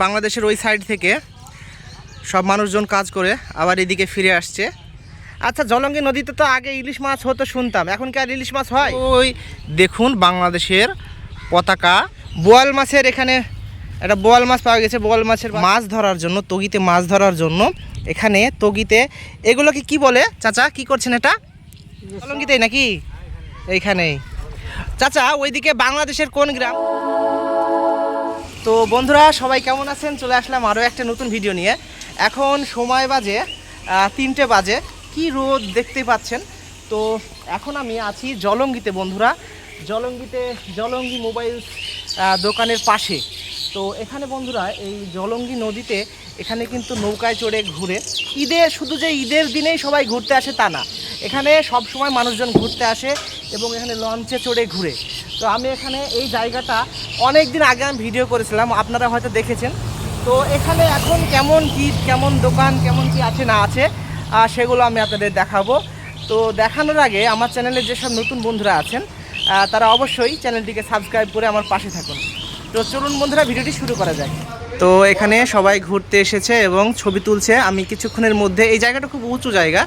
বাংলাদেশের ওই সাইড থেকে সব মানুষজন কাজ করে আবার এদিকে ফিরে আসছে। আচ্ছা, জলঙ্গি নদীতে তো আগে ইলিশ মাছ হতো শুনতাম, এখন কি আর ইলিশ মাছ হয়? ওই দেখুন বাংলাদেশের পতাকা, বোয়াল মাছের এখানে একটা বোয়াল মাছ পাওয়া গেছে। বোয়াল মাছের মাছ ধরার জন্য, তগিতে মাছ ধরার জন্য এখানে তগিতে এগুলোকে কি বলে চাচা, কি করছেন এটা? জলঙ্গিতেই নাকি? এইখানেই। চাচা ওইদিকে বাংলাদেশের কোন গ্রাম? তো বন্ধুরা সবাই কেমন আছেন? চলে আসলাম আরও একটা নতুন ভিডিও নিয়ে। এখন সময় বাজে 3টে বাজে, কি রোদ দেখতে পাচ্ছেন। তো এখন আমি আছি জলঙ্গিতে বন্ধুরা, জলঙ্গি মোবাইল দোকানের পাশে। তো এখানে বন্ধুরা এই জলঙ্গি নদীতে এখানে কিন্তু নৌকায় চড়ে ঘুরে শুধু যে ঈদের দিনেই সবাই ঘুরতে আসে তা না, এখানে সব সময় মানুষজন ঘুরতে আসে এবং এখানে লঞ্চে চড়ে ঘুরে। তো আমি এখানে এই জায়গাটা অনেক দিন আগে আমি ভিডিও করেছিলাম, আপনারা হয়তো দেখেছেন। তো এখানে এখন কেমন কি, কেমন দোকান, কেমন কি আছে না আছে সেগুলো আমি আপনাদের দেখাবো। তো দেখানোর আগে আমার চ্যানেলে যেসব নতুন বন্ধুরা আছেন তারা অবশ্যই চ্যানেলটিকে সাবস্ক্রাইব করে আমার পাশে থাকুন। তো চলুন বন্ধুরা ভিডিওটি শুরু করা যায়। তো এখানে সবাই ঘুরতে এসেছে এবং ছবি তুলছে। আমি কিছুক্ষণের মধ্যে, এই জায়গাটা খুব উঁচু জায়গা,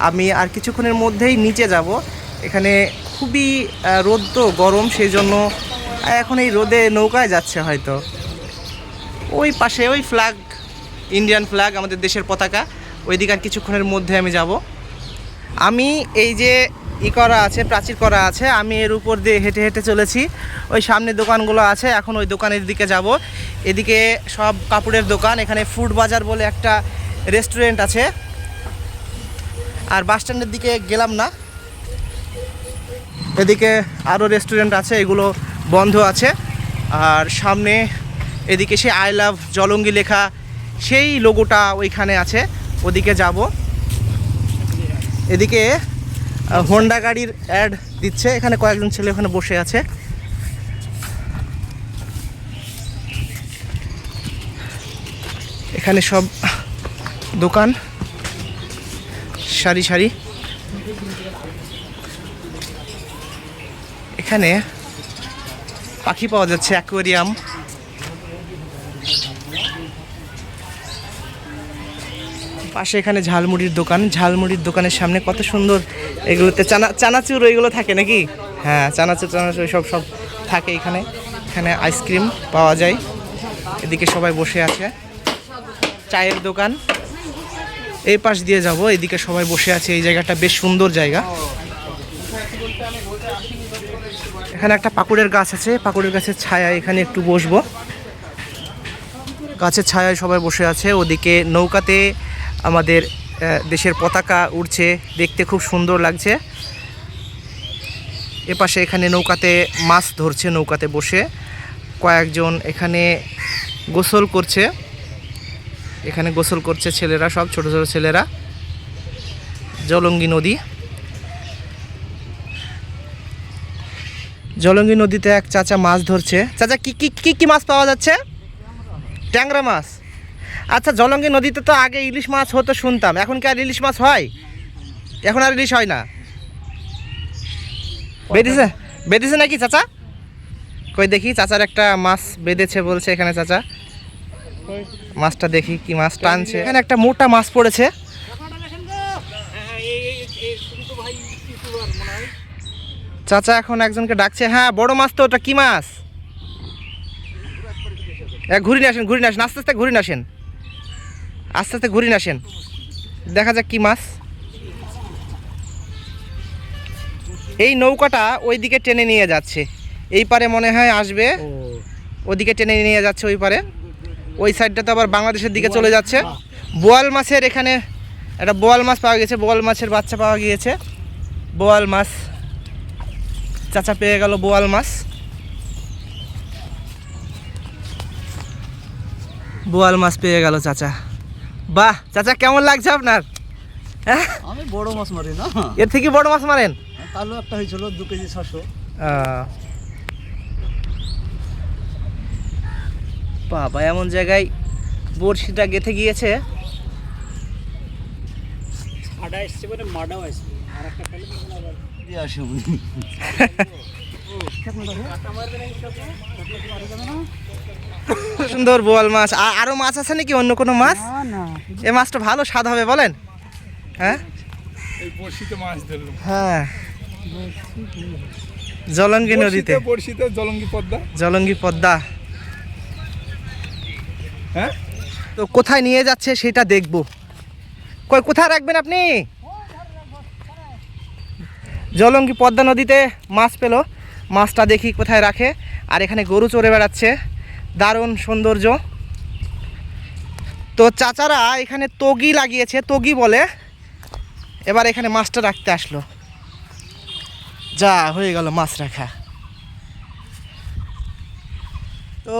আমি আর কিছুক্ষণের মধ্যেই নিচে যাব। এখানে খুবই রোদ তো গরম, সেই জন্য এখন এই রোদে নৌকায় যাচ্ছে হয়তো। ওই পাশে ওই ফ্ল্যাগ, ইন্ডিয়ান ফ্ল্যাগ, আমাদের দেশের পতাকা, ওইদিকে আর কিছুক্ষণের মধ্যে আমি যাব। আমি এই যে করা আছে, প্রাচীর করা আছে, আমি এর উপর দিয়ে হেঁটে হেঁটে চলেছি। ওই সামনে দোকানগুলো আছে, এখন ওই দোকানের দিকে যাব। এদিকে সব কাপড়ের দোকান, এখানে ফুড বাজার বলে একটা রেস্টুরেন্ট আছে। আর বাস স্ট্যান্ডের দিকে গেলাম না, এদিকে আরও রেস্টুরেন্ট আছে, এগুলো বন্ধ আছে। আর সামনে এদিকে সে আই লাভ জলঙ্গি লেখা সেই লোগোটা ওইখানে আছে, ওদিকে যাব। এদিকে হোন্ডা গাড়ির অ্যাড দিচ্ছে, এখানে কয়েকজন ছেলে ওখানে বসে আছে। এখানে সব দোকান সারি সারি। এখানে পাখি পাওয়া যাচ্ছে, অ্যাকোয়ারিয়াম। পাশে এখানে ঝালমুড়ির দোকান, ঝালমুড়ির দোকানের সামনে কত সুন্দর, এগুলোতে চানাচুর ওইগুলো থাকে নাকি? হ্যাঁ, চানাচুর সব থাকে এখানে। এখানে আইসক্রিম পাওয়া যায়। এদিকে সবাই বসে আছে। চায়ের দোকান, এই পাশ দিয়ে যাব, এদিকে সবাই বসে আছে। এই জায়গাটা বেশ সুন্দর জায়গা। এখানে একটা পাকুড়ের গাছ আছে, পাকুড়ের গাছের ছায়া, এখানে একটু বসবো। গাছের ছায়ায় সবাই বসে আছে। ওদিকে নৌকাতে আমাদের দেশের পতাকা উড়ছে, দেখতে খুব সুন্দর লাগছে। এপাশে এখানে নৌকাতে মাছ ধরছে, নৌকাতে বসে কয়েকজন এখানে গোসল করছে। এখানে গোসল করছে ছেলেরা, সব ছোট ছোট ছেলেরা। জলঙ্গি নদী, জলঙ্গি নদীতে এক চাচা মাছ ধরছে। চাচা কি কি কি কি মাছ পাওয়া যাচ্ছে? ট্যাংরা মাছ। আচ্ছা, জলঙ্গি নদীতে তো আগে ইলিশ মাছ হতো শুনতাম, এখন কি আর ইলিশ মাছ হয়? এখন আর ইলিশ হয় না, বেঁধেছে নাকি চাচা? কই দেখি, চাচার একটা মাছ বেঁধেছে বলছে এখানে। চাচা মাছটা দেখি, কি মাছ টানছে। এখানে একটা মোটা মাছ পড়েছে। চাচা এখন একজনকে ডাকছে। হ্যাঁ, বড় মাছ তো ওটা। কি মাছ? ঘুরিয়ে আসেন, আস্তে আস্তে ঘুরিয়ে আসেন, আস্তে আস্তে ঘুরিয়ে আসেন, দেখা যাক কি মাছ। এই নৌকাটা ওইদিকে টেনে নিয়ে যাচ্ছে, এই পারে মনে হয় আসবে, ওদিকে টেনে নিয়ে যাচ্ছে ওই পারে। ওই সাইডটা তো আবার বাংলাদেশের দিকে চলে যাচ্ছে। বোয়াল মাছের এখানে একটা বোয়াল মাছ পাওয়া গেছে, বোয়াল মাছের বাচ্চা পাওয়া গিয়েছে। বোয়াল মাছ চাচা পেয়ে গেল, বোয়াল মাছ। বোয়াল মাছ পেয়ে গেল চাচা। বাহ চাচা, কেমন লাগছে আপনার? আমি বড় মাছ মারি না, এর থেকে বড় মাছ মারেন? কালো একটা হয়েছিল 2 কেজি 600। বাবা, এমন জায়গায় বড়শিটা গেঁথে গিয়েছে। আডা এসছে, মানে মাডাও আসছে, আর একটা ফেলে দিয়ে আসে। সুন্দর বোয়াল মাছ। আরো মাছ আছে নাকি অন্য কোনো মাছ? না না এই মাছটা ভালো স্বাদ হবে বলেন। হ্যাঁ এই বড়শিতে মাছ ধরলো। হ্যাঁ, জলঙ্গি নদীতে বড়শিতে জলঙ্গি পদ্মা। জলঙ্গি পদ্মা। হ্যাঁ, তো কোথায় নিয়ে যাচ্ছে সেটা দেখবো। কোথায় রাখবেন আপনি? জলঙ্গি পদ্মা নদীতে মাছ পেলো, মাছটা দেখি কোথায় রাখে। আর এখানে গরু চড়ে বেড়াচ্ছে, দারুণ সৌন্দর্য। তো চাচারা এখানে তগি লাগিয়েছে, তগি বলে। এবার এখানে মাছটা রাখতে আসলো, যা হয়ে গেল মাছ রাখা। তো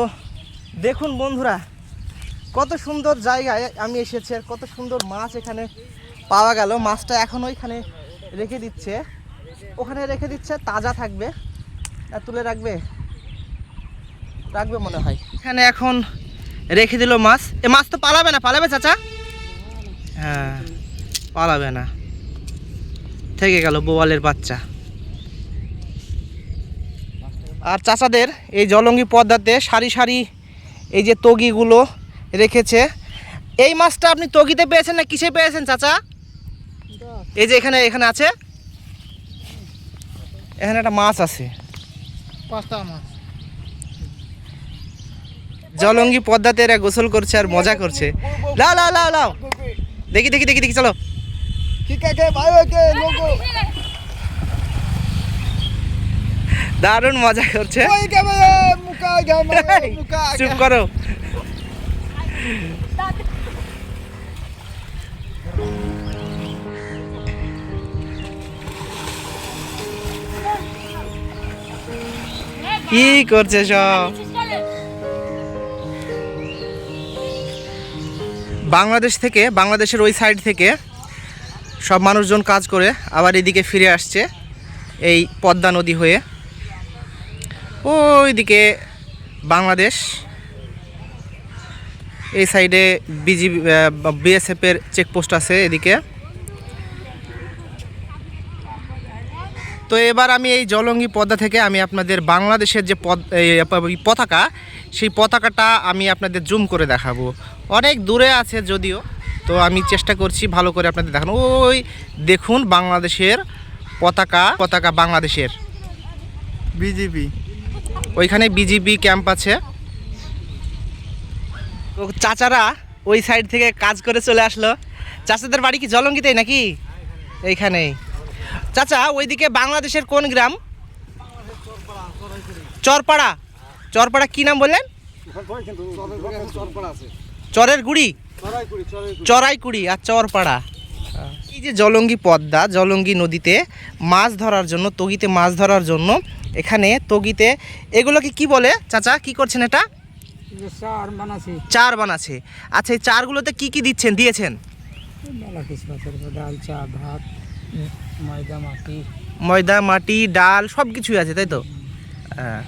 দেখুন বন্ধুরা, কত সুন্দর জায়গায় আমি এসেছি আর কত সুন্দর মাছ এখানে পাওয়া গেল। মাছটা এখন ওইখানে রেখে দিচ্ছে, ওখানে রেখে দিচ্ছে, তাজা থাকবে। আর তুলে রাখবে রাখবে মনে হয়। এখানে এখন রেখে দিল মাছ। এ মাছ তো পালাবে না, পালাবে চাচা? হ্যাঁ, পালাবে না, থেকে গেল বোয়ালের বাচ্চা। আর চাচাদের এই জলঙ্গি পদ্মাতে সারি সারি এই যে তগিগুলো রেখেছে। এই মাছটা আপনি তগিতে পেয়েছেন না কিসে পেয়েছেন চাচা? এই যে এখানে এখানে আছে, এখানে একটা মাছ আছে, পাঁচটা মাছ। জলঙ্গি পদ্মাতে এরা গোসল করছে আর মজা করছে। লাও লাও লাও লাও, দেখি দেখি দেখি দেখি, চলো। দারুণ মজা করছে। চুপ করো। কি করছে সব? বাংলাদেশ থেকে, বাংলাদেশের ওই সাইড থেকে সব মানুষজন কাজ করে আবার এদিকে ফিরে আসছে এই পদ্মা নদী হয়ে। ওইদিকে বাংলাদেশ, এই সাইডে বিএসএফের চেকপোস্ট আছে এদিকে। তো এবার আমি এই জলঙ্গি পদ্মা থেকে আমি আপনাদের বাংলাদেশের যে পতাকা, সেই পতাকাটা আমি আপনাদের জুম করে দেখাবো। অনেক দূরে আছে যদিও, তো আমি চেষ্টা করছি ভালো করে আপনাদের দেখানো। ওই দেখুন বাংলাদেশের পতাকা, পতাকা বাংলাদেশের। বিজেপি ওইখানে বিজিবি ক্যাম্প আছে। তো চাচারা ওই সাইড থেকে কাজ করে চলে আসলো। চাচাদের বাড়ি কি জলঙ্গিতেই নাকি? এইখানেই। চাচা ওইদিকে বাংলাদেশের কোন গ্রাম? চরপাড়া। চরপাড়া কি নাম বললেন? চরের গুড়ি, চড়াইকুড়ি আর চরপাড়া। এই যে জলঙ্গি পদ্মা, জলঙ্গি নদীতে মাছ ধরার জন্য, তগিতে মাছ ধরার জন্য এখানে তগিতে এগুলোকে কি বলে চাচা? কি করছেন এটা? চার বানাছি। চার বানাচ্ছে। আচ্ছা, এই চারগুলোতে কি কি দিয়েছেন? ডাল, চা, ভাত, ময়দা, মাটি। ময়দা, মাটি, ডাল সব কিছুই আছে, তাই তো? হ্যাঁ।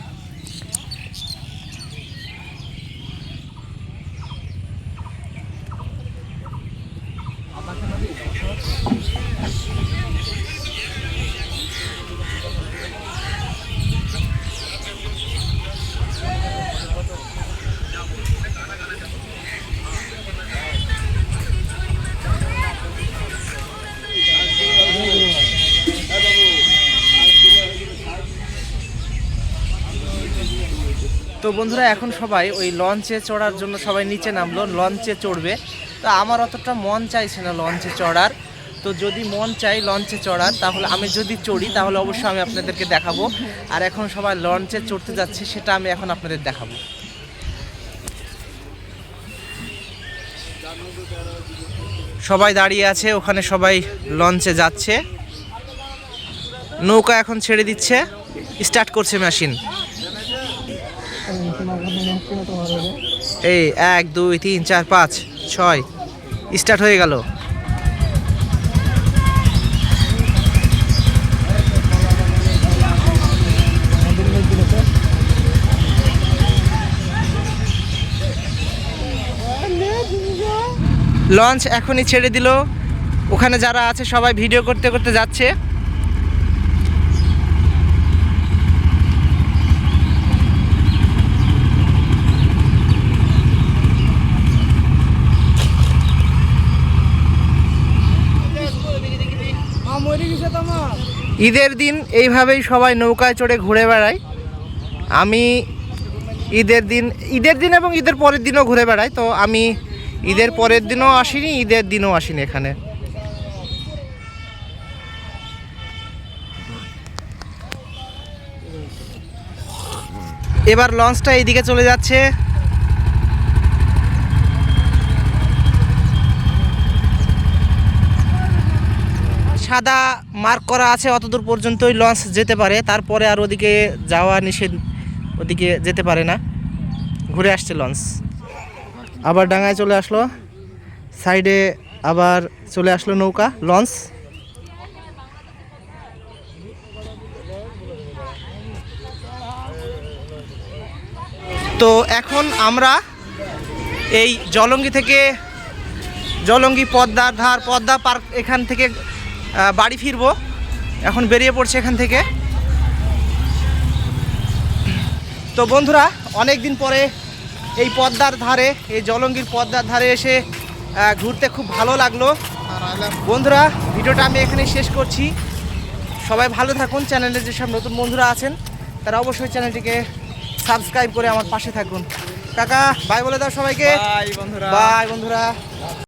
তো বন্ধুরা, এখন সবাই ওই লঞ্চে চড়ার জন্য সবাই নিচে নামলো, লঞ্চে চড়বে। তো আমার অতটা মন চাইছে না লঞ্চে চড়ার। তো যদি মন চাই লঞ্চে চড়ার, তাহলে আমি যদি চড়ি তাহলে অবশ্যই আমি আপনাদেরকে দেখাবো। আর এখন সবাই লঞ্চে চড়তে যাচ্ছে, সেটা আমি এখন আপনাদের দেখাবো। সবাই দাঁড়িয়ে আছে ওখানে, সবাই লঞ্চে যাচ্ছে। নৌকা এখন ছেড়ে দিচ্ছে, স্টার্ট করছে মেশিন। এই 1 2 3 4 5 6 স্টার্ট হয়ে গেল। লঞ্চ এখনই ছেড়ে দিল। ওখানে যারা আছে সবাই ভিডিও করতে করতে যাচ্ছে। ঈদের দিন এইভাবেই সবাই নৌকায় চড়ে ঘুরে বেড়ায়। আমি ঈদের দিন এবং ঈদের পরের দিনও ঘুরে বেড়াই। তো আমি ঈদের পরের দিনও আসিনি, ঈদের দিনও আসিনি এখানে। এবার লঞ্চটা এইদিকে চলে যাচ্ছে। সাদা মার্ক করা আছে, অতদূর পর্যন্তই লঞ্চ যেতে পারে, তারপরে আর ওদিকে যাওয়া নিষেধ, ওদিকে যেতে পারে না। ঘুরে আসছে লঞ্চ, আবার ডাঙায় চলে আসলো, সাইডে আবার চলে আসলো নৌকা লঞ্চ। তো এখন আমরা এই জলঙ্গি থেকে, জলঙ্গি পদ্মার ধার, পদ্মা পার্ক, এখান থেকে বাড়ি ফিরবো। এখন বেরিয়ে পড়ছে এখান থেকে। তো বন্ধুরা, অনেক দিন পরে এই পদ্মার ধারে, এই জলঙ্গির পদ্মার ধারে এসে ঘুরতে খুব ভালো লাগলো। বন্ধুরা, ভিডিওটা আমি এখানে শেষ করছি। সবাই ভালো থাকুন। চ্যানেলে যেসব নতুন বন্ধুরা আছেন তারা অবশ্যই চ্যানেলটিকে সাবস্ক্রাইব করে আমার পাশে থাকুন। কাকা বাই বলে দাও সবাইকে। বাই বন্ধুরা। বাই বন্ধুরা।